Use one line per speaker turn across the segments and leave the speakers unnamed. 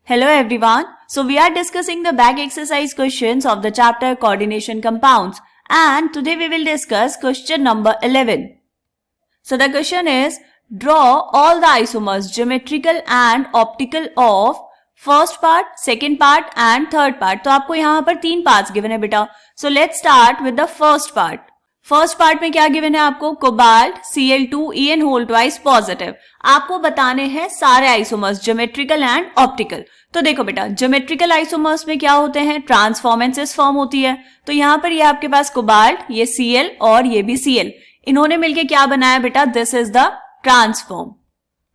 Hello everyone. So we are discussing the back exercise questions of the chapter coordination compounds, and today we will discuss question number 11. So the question is, draw all the isomers geometrical and optical of first part, second part and third part. तो आपको यहाँ पर 3 parts given है बेटा. So let's start with the first part. First part में क्या given है आपको? Cobalt Cl2 En whole twice positive. आपको बताने हैं सारे आइसोमर्स ज्योमेट्रिकल एंड ऑप्टिकल. तो देखो बेटा, ज्योमेट्रिकल आइसोमर्स में क्या होते हैं? ट्रांसफॉर्म एंड सिस फॉर्म होती है. तो यहाँ पर ये आपके पास कोबाल्ट, ये Cl और ये भी Cl, इन्होंने मिलकर क्या बनाया बेटा? This is the transform.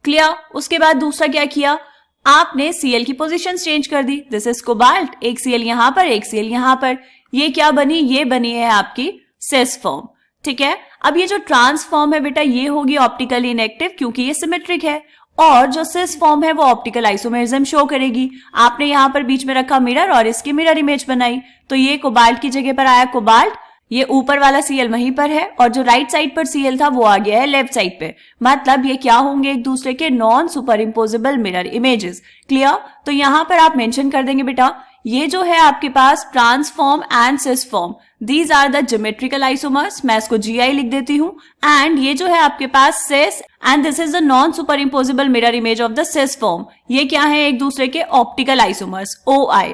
Clear? उसके बाद दूसरा क्या किया? आपने Cl की पोजीशन चेंज कर दी. दिस इज कोबाल्ट, एक Cl यहाँ पर, एक Cl यहाँ पर. ये क्या बनी? ये बनी है आपकी सिस फॉर्म. ठीक है. अब ये जो ट्रांसफॉर्म है बेटा, ये होगी ऑप्टिकली इनएक्टिव क्योंकि ये सिमेट्रिक है, और जो सिस फॉर्म है वो ऑप्टिकल आइसोमेरिज्म शो करेगी. आपने यहाँ पर बीच में रखा मिरर और इसकी मिरर इमेज बनाई, तो ये कोबाल्ट की जगह पर आया कोबाल्ट, ये ऊपर वाला Cl वहीं पर है, और जो राइट साइड पर Cl था वो आ गया है लेफ्ट साइड पे. मतलब ये क्या होंगे? एक दूसरे के non super imposable mirror images. Clear? तो यहाँ पर आप मेंशन कर देंगे बेटा, ये जो है आपके पास trans form and cis form, these are the geometrical isomers. मैं इसको Gi लिख देती हूँ. एंड ये जो है आपके पास cis, and this is the non super imposable mirror image of the cis form. ये क्या है? एक दूसरे के ऑप्टिकल आइसोमर्स, OI.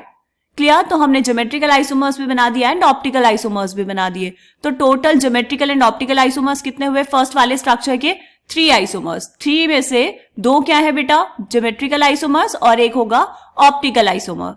क्लियर? तो हमने ज्योमेट्रिकल आइसोमर्स भी बना दिया एंड ऑप्टिकल आइसोमर्स भी बना दिए. तो total geometrical and optical isomers कितने हुए फर्स्ट वाले स्ट्रक्चर के? 3 आइसोमर्स. 3 में से 2 क्या है बेटा? ज्योमेट्रिकल आइसोमर्स, और एक होगा ऑप्टिकल आइसोमर.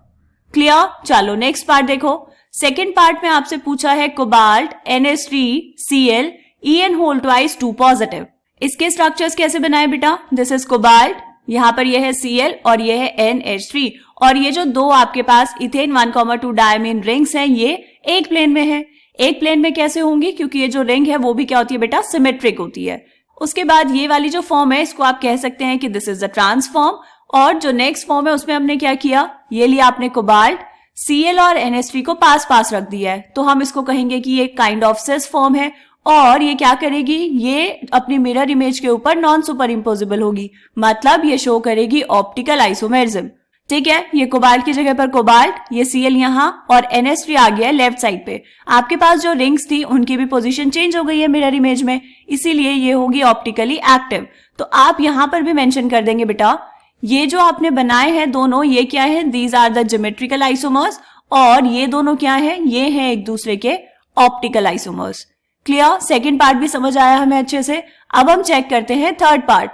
क्लियर? चलो नेक्स्ट पार्ट देखो. सेकेंड पार्ट में आपसे पूछा है cobalt NH3Cl En whole twice 2 पॉजिटिव. इसके स्ट्रक्चर्स कैसे बनाए बेटा? दिस इज कोबाल्ट, यहाँ पर ये है Cl और ये है NH3, और ये जो 2 आपके पास इथेन 1,2 डायमीन रिंग्स हैं, ये एक प्लेन में है. एक प्लेन में कैसे होंगी? क्योंकि ये जो रिंग है वो भी क्या होती है बेटा? सिमेट्रिक होती है. उसके बाद ये वाली जो फॉर्म है, इसको आप कह सकते हैं कि दिस इज द ट्रांसफॉर्म. और जो नेक्स्ट फॉर्म है उसमें हमने क्या किया? ये लिया आपने कोबाल्ट, Cl और NH3 को पास पास रख दिया है, तो हम इसको कहेंगे कि ये काइंड ऑफ सिस फॉर्म है. और ये क्या करेगी? ये अपनी मिरर इमेज के ऊपर नॉन सुपर इम्पोजिबल होगी, मतलब ये शो करेगी ऑप्टिकल आइसोमेरिज्म. ठीक है. ये कोबाल्ट की जगह पर कोबाल्ट, ये Cl यहाँ, और NH3 आ गया लेफ्ट साइड पे. आपके पास जो रिंग्स थी उनकी भी पोजीशन चेंज हो गई है मिरर इमेज में, इसीलिए ये होगी ऑप्टिकली एक्टिव. तो आप यहाँ पर भी मेंशन कर देंगे बेटा, ये जो आपने बनाए हैं दोनों, ये क्या है? These are the geometrical isomers, और ये दोनों क्या है? ये हैं एक दूसरे के optical isomers. Clear? Second part भी समझ आया हमें अच्छे से. अब हम चेक करते हैं थर्ड पार्ट.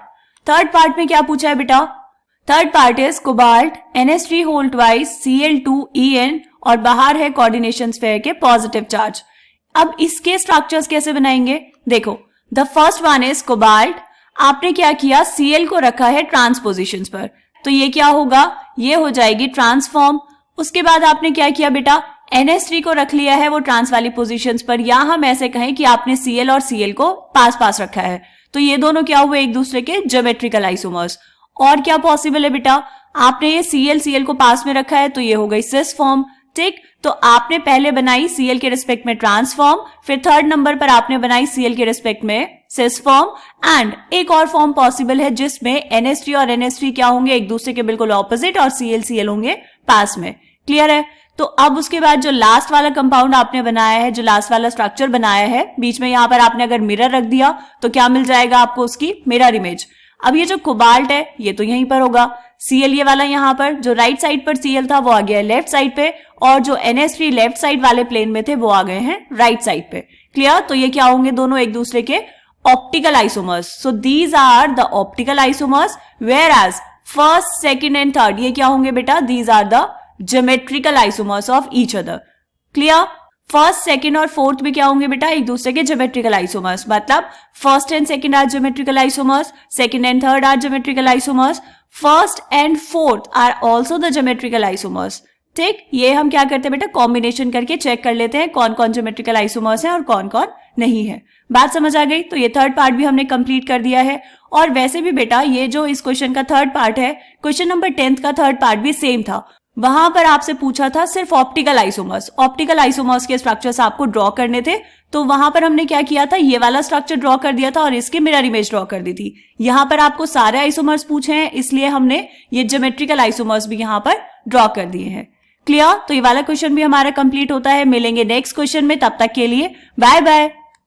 थर्ड पार्ट में क्या पूछा है बेटा? Third part is cobalt NH3 whole twice Cl2 En, और बाहर है कोऑर्डिनेशन स्फीयर के पॉजिटिव चार्ज. अब इसके स्ट्रक्चर्स कैसे बनाएंगे? देखो, the first one is cobalt. आपने क्या किया? Cl को रखा है ट्रांसपोजिशंस पर, तो ये क्या होगा? ये हो जाएगी ट्रांसफॉर्म. उसके बाद आपने क्या किया बेटा? NH3 को रख लिया है वो ट्रांस वाली पोजीशंस पर, या हम ऐसे कहें कि आपने Cl और Cl को पास पास रखा है, तो ये दोनों क्या हुए? एक दूसरे के ज्योमेट्रिकल आइसोमर्स. और क्या पॉसिबल है बेटा? आपने ये Cl को पास में रखा है, तो ये हो गई सिस फॉर्म. ठीक. तो आपने पहले बनाई Cl के रिस्पेक्ट में ट्रांसफॉर्म, फिर थर्ड नंबर पर आपने बनाई Cl के रिस्पेक्ट में सिस फॉर्म. एंड एक और फॉर्म पॉसिबल है जिसमें NH3 और NH3 क्या होंगे? एक दूसरे के बिल्कुल ऑपोजिट, और Cl होंगे पास में. क्लियर है? तो अब उसके बाद जो लास्ट वाला कंपाउंड आपने बनाया है, जो लास्ट वाला स्ट्रक्चर बनाया है, बीच में यहाँ पर आपने अगर मिरर रख दिया तो क्या मिल जाएगा आपको? उसकी मिरर इमेज. अब ये जो कोबाल्ट है ये तो यहीं पर होगा, Cl ये वाला यहाँ पर, जो राइट साइड पर Cl था वो आ गया है लेफ्ट साइड पे, और जो NH3 लेफ्ट साइड वाले प्लेन में थे वो आ गए हैं राइट साइड पे. क्लियर? तो ये क्या होंगे? दोनों एक दूसरे के optical isomers. So these are the optical isomers, whereas first, second and third ये क्या होंगे बेटा? These are the geometrical isomers of each other. Clear? First, second और फोर्थ में क्या होंगे बेटा? एक दूसरे के ज्योमेट्रिकल आइसोमर्स. मतलब first and second are geometrical isomers, second and third are geometrical isomers, first and fourth are also the geometrical isomers. ठीक. ये हम क्या करते हैं बेटा? कॉम्बिनेशन करके चेक कर लेते हैं कौन कौन ज्योमेट्रिकल आइसोमर्स हैं और कौन कौन नहीं है. बात समझ आ गई? तो ये थर्ड पार्ट भी हमने कंप्लीट कर दिया है. और वैसे भी बेटा ये जो इस क्वेश्चन का थर्ड पार्ट है, क्वेश्चन नंबर 10th का थर्ड पार्ट भी सेम था. वहां पर आपसे पूछा था सिर्फ ऑप्टिकल आइसोमर्स. ऑप्टिकल आइसोमर्स के स्ट्रक्चर्स आपको ड्रॉ करने थे, तो वहां पर हमने क्या किया था, ये वाला स्ट्रक्चर ड्रॉ कर दिया था और इसकी मिरर इमेज ड्रॉ कर दी थी। यहां पर आपको सारे आइसोमर्स पूछे हैं, इसलिए हमने ये ज्योमेट्रिकल आइसोमर्स भी यहां पर ड्रॉ कर दिए हैं। क्लियर? तो ये वाला क्वेश्चन भी हमारा कंप्लीट होता है। मिलेंगे नेक्स्ट क्वेश्चन में, तब तक के लिए बाय बाय।